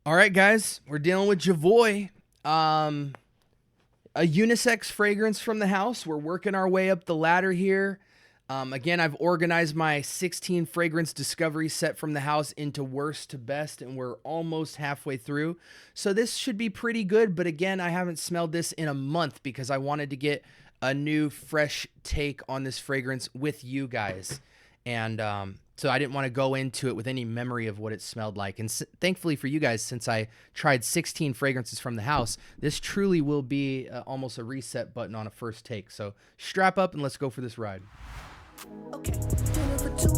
All right, guys, we're dealing with Jovoy, a unisex fragrance from the house. We're working our way up the ladder here. Again, I've organized my 16 fragrance discovery set from the house into worst to best, and we're almost halfway through. So this should be pretty good, but again, I haven't smelled this in a month because I wanted to get a new, fresh take on this fragrance with you guys. And so I didn't want to go into it with any memory of what it smelled like. And thankfully for you guys, since I tried 16 fragrances from the house, this truly will be almost a reset button on a first take. So strap up and let's go for this ride. Okay, dinner for two.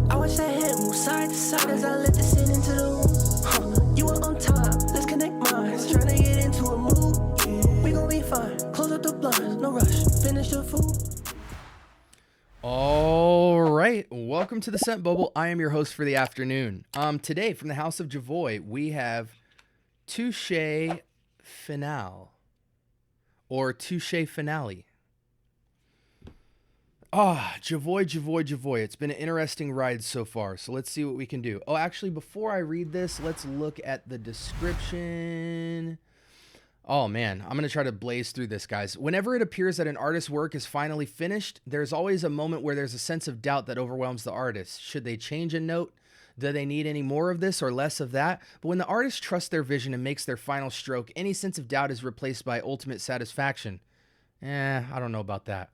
I watch that head move side to side as I let this in into the room. You are on time, let's connect minds. Trying to get into a mood. We gon' be fine. Close up the blinds, no rush. Finish the food. All right, welcome to the Scent Bubble. I am your host for the afternoon. Today from the House of Jovoy, we have Touche Finale or Touche Finale. Jovoy. It's been an interesting ride so far, so let's see what we can do. Oh, actually, before I read this, let's look at the description. Oh, man, I'm going to try to blaze through this, guys. Whenever it appears that an artist's work is finally finished, there's always a moment where there's a sense of doubt that overwhelms the artist. Should they change a note? Do they need any more of this or less of that? But when the artist trusts their vision and makes their final stroke, any sense of doubt is replaced by ultimate satisfaction. I don't know about that.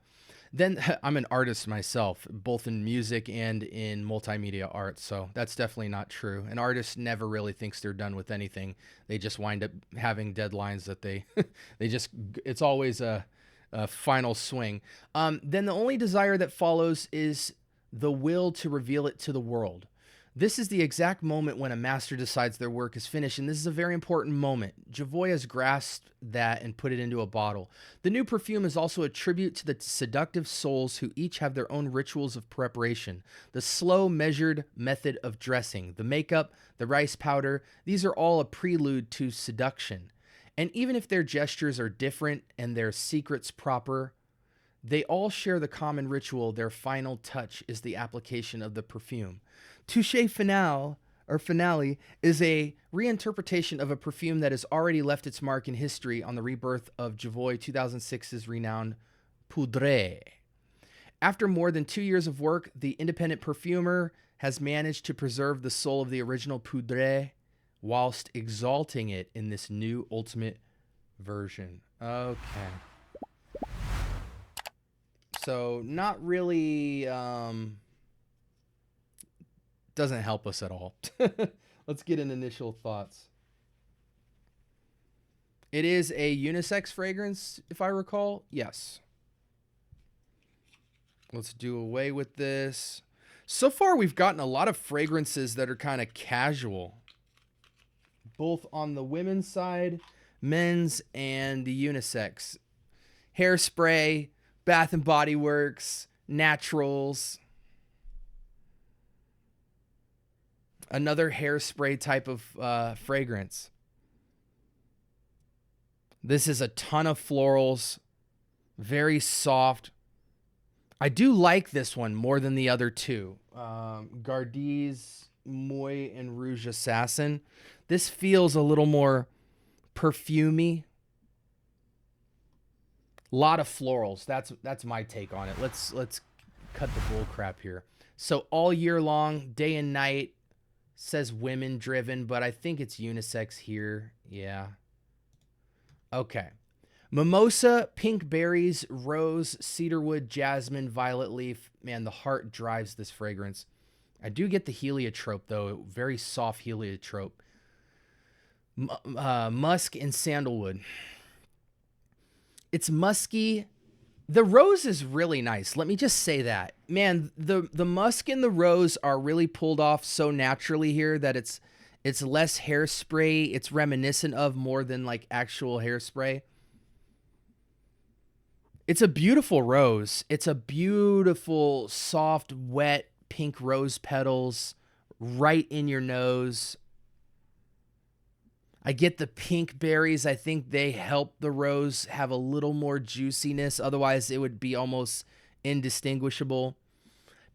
Then I'm an artist myself, both in music and in multimedia art, so that's definitely not true. An artist never really thinks they're done with anything. They just wind up having deadlines that it's always a final swing. Then the only desire that follows is the will to reveal it to the world. This is the exact moment when a master decides their work is finished, and this is a very important moment. Jovoy has grasped that and put it into a bottle. The new perfume is also a tribute to the seductive souls who each have their own rituals of preparation. The slow, measured method of dressing, the makeup, the rice powder, these are all a prelude to seduction. And even if their gestures are different and their secrets proper, they all share the common ritual. Their final touch is the application of the perfume. Touche Finale is a reinterpretation of a perfume that has already left its mark in history on the rebirth of Jovoy 2006's renowned Poudre. After more than 2 years of work, the independent perfumer has managed to preserve the soul of the original Poudre whilst exalting it in this new ultimate version. Okay. So not really doesn't help us at all. Let's get an initial thoughts. It is a unisex fragrance, if I recall. Yes. Let's do away with this. So far, we've gotten a lot of fragrances that are kind of casual, both on the women's side, men's, and the unisex. Hairspray, Bath and Body Works, Naturals. Another hairspray type of fragrance. This is a ton of florals, very soft. I do like this one more than the other two. Gardiz, Moy, and Rouge Assassin. This feels a little more perfumey. Lot of florals. That's my take on it. Let's cut the bull crap here. So all year long, day and night. Says women driven, but I think it's unisex here. Yeah. Okay. Mimosa, pink berries, rose, cedarwood, jasmine, violet leaf. Man, the heart drives this fragrance. I do get the heliotrope, though. Very soft heliotrope. Musk and sandalwood. It's musky. The rose is really nice. Let me just say that. Man, the musk and the rose are really pulled off so naturally here that it's less hairspray. It's reminiscent of more than like actual hairspray. It's a beautiful rose. It's a beautiful, soft, wet pink rose petals right in your nose. I get the pink berries. I think they help the rose have a little more juiciness. Otherwise, it would be almost indistinguishable.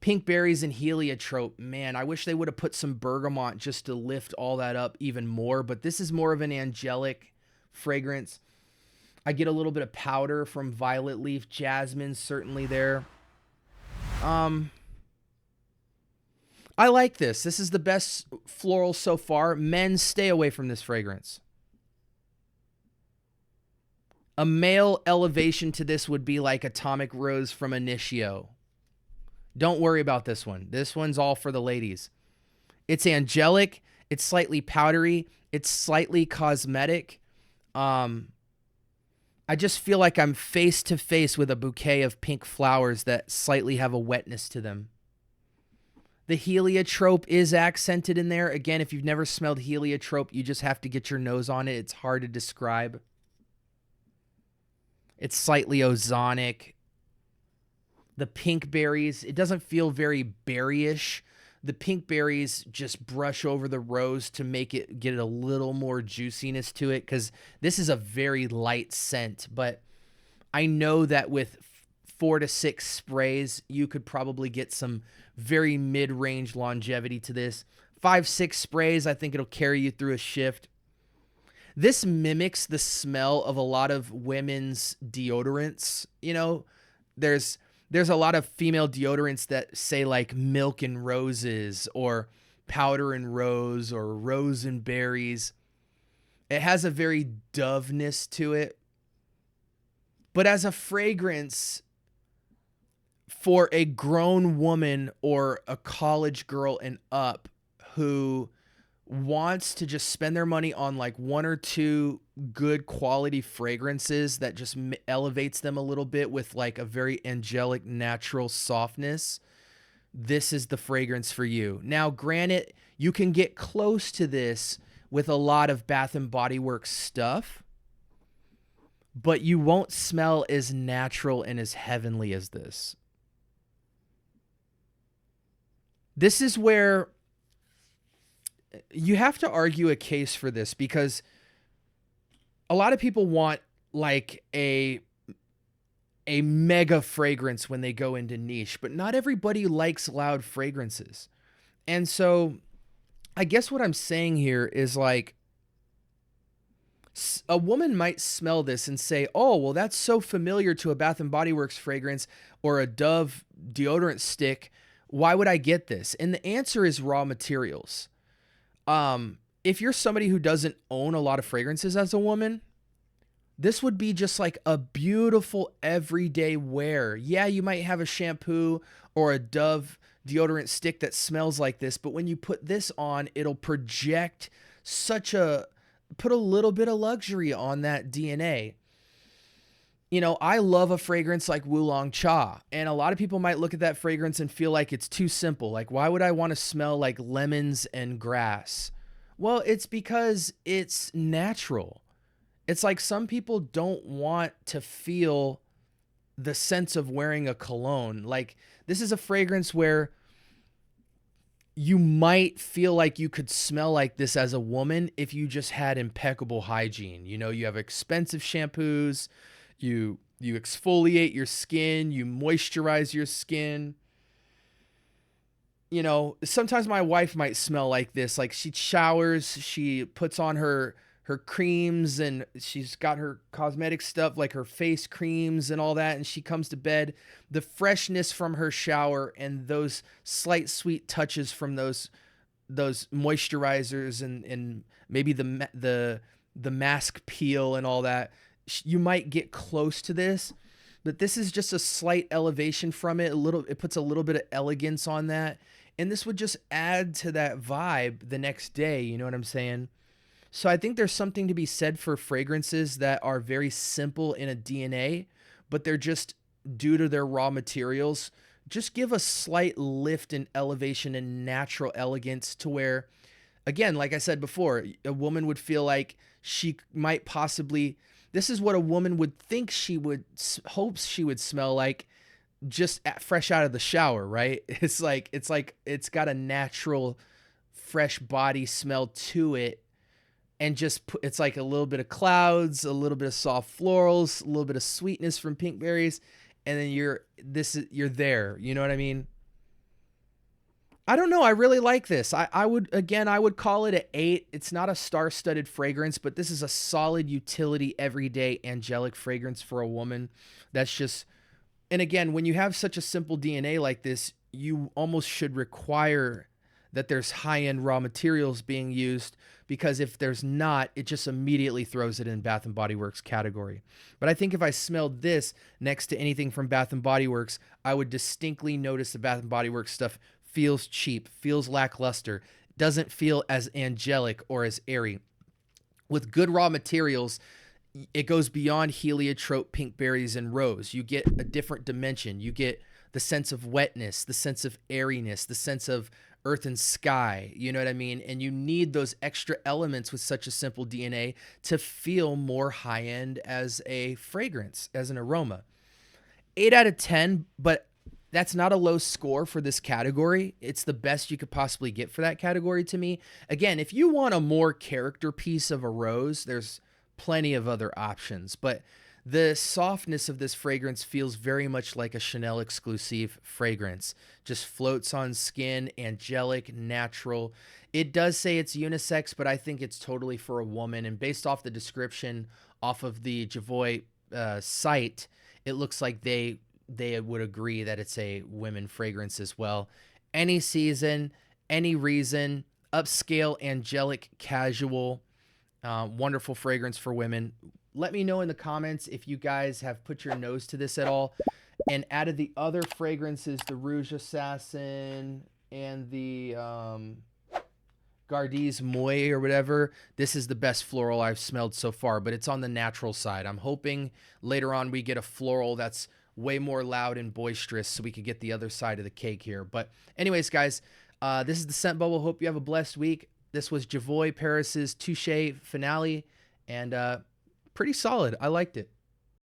Pink berries and heliotrope. Man, I wish they would have put some bergamot just to lift all that up even more. But this is more of an angelic fragrance. I get a little bit of powder from violet leaf. Jasmine certainly there. I like this. This is the best floral so far. Men, stay away from this fragrance. A male elevation to this would be like Atomic Rose from Initio. Don't worry about this one. This one's all for the ladies. It's angelic. It's slightly powdery. It's slightly cosmetic. I just feel like I'm face to face with a bouquet of pink flowers that slightly have a wetness to them. The heliotrope is accented in there. Again, if you've never smelled heliotrope, you just have to get your nose on it. It's hard to describe. It's slightly ozonic. The pink berries, it doesn't feel very berryish. The pink berries just brush over the rose to make it get a little more juiciness to it, because this is a very light scent. But I know that with 4 to 6 sprays, you could probably get some very mid-range longevity to this. 5, 6 sprays, I think it'll carry you through a shift. This mimics the smell of a lot of women's deodorants. You know, there's a lot of female deodorants that say like milk and roses or powder and rose or rose and berries. It has a very doveness to it. But as a fragrance for a grown woman or a college girl and up who wants to just spend their money on like 1 or 2 good quality fragrances that just elevates them a little bit with like a very angelic, natural softness, this is the fragrance for you. Now, granted, you can get close to this with a lot of Bath and Body Works stuff, but you won't smell as natural and as heavenly as this. This is where you have to argue a case for this, because a lot of people want like a mega fragrance when they go into niche, but not everybody likes loud fragrances. And so I guess what I'm saying here is like a woman might smell this and say, oh, well, that's so familiar to a Bath and Body Works fragrance or a Dove deodorant stick. Why would I get this? And the answer is raw materials. If you're somebody who doesn't own a lot of fragrances as a woman, this would be just like a beautiful everyday wear. Yeah, you might have a shampoo or a Dove deodorant stick that smells like this, but when you put this on, it'll project put a little bit of luxury on that DNA. You know, I love a fragrance like Wulong Cha, and a lot of people might look at that fragrance and feel like it's too simple. Like, why would I want to smell like lemons and grass? Well, it's because it's natural. It's like some people don't want to feel the sense of wearing a cologne. Like, this is a fragrance where you might feel like you could smell like this as a woman if you just had impeccable hygiene. You know, you have expensive shampoos, you exfoliate your skin, you moisturize your skin. You know, sometimes my wife might smell like this. Like, she showers, she puts on her creams, and she's got her cosmetic stuff, like her face creams and all that, and she comes to bed. The freshness from her shower and those slight sweet touches from those moisturizers and maybe the mask peel and all that, you might get close to this, but this is just a slight elevation from it. It puts a little bit of elegance on that, and this would just add to that vibe the next day. You know what I'm saying? So I think there's something to be said for fragrances that are very simple in a DNA, but they're just, due to their raw materials, just give a slight lift and elevation and natural elegance to where, again, like I said before, a woman would feel like she might possibly, this is what a woman would think hopes she would smell like just fresh out of the shower, right? It's got a natural fresh body smell to it. And it's like a little bit of clouds, a little bit of soft florals, a little bit of sweetness from pink berries, and then you're there. You know what I mean? I don't know. I really like this. I would, again, I would call it an 8. It's not a star-studded fragrance, but this is a solid utility, everyday, angelic fragrance for a woman. That's just, and again, when you have such a simple DNA like this, you almost should require that there's high-end raw materials being used, because if there's not, it just immediately throws it in Bath and Body Works category. But I think if I smelled this next to anything from Bath and Body Works, I would distinctly notice the Bath and Body Works stuff feels cheap, feels lackluster, doesn't feel as angelic or as airy. With good raw materials, it goes beyond heliotrope, pink berries, and rose. You get a different dimension. You get the sense of wetness, the sense of airiness, the sense of earth and sky. You know what I mean? And you need those extra elements with such a simple DNA to feel more high end as a fragrance, as an aroma. 8 out of 10, but that's not a low score for this category. It's the best you could possibly get for that category to me. Again, if you want a more character piece of a rose, there's plenty of other options, but the softness of this fragrance feels very much like a Chanel exclusive fragrance. Just floats on skin, angelic, natural. It does say it's unisex, but I think it's totally for a woman. And based off the description off of the Jovoy site, it looks like they would agree that it's a women fragrance as well. Any season, any reason, upscale, angelic, casual, wonderful fragrance for women. Let me know in the comments if you guys have put your nose to this at all. And out of the other fragrances, the Rouge Assassin and the Gardi's Moy or whatever, this is the best floral I've smelled so far, but it's on the natural side. I'm hoping later on we get a floral that's way more loud and boisterous so we could get the other side of the cake here. But anyways, guys, this is the Scent Bubble. Hope you have a blessed week. This was Jovoy Paris's Touche finale, and pretty solid. I liked it.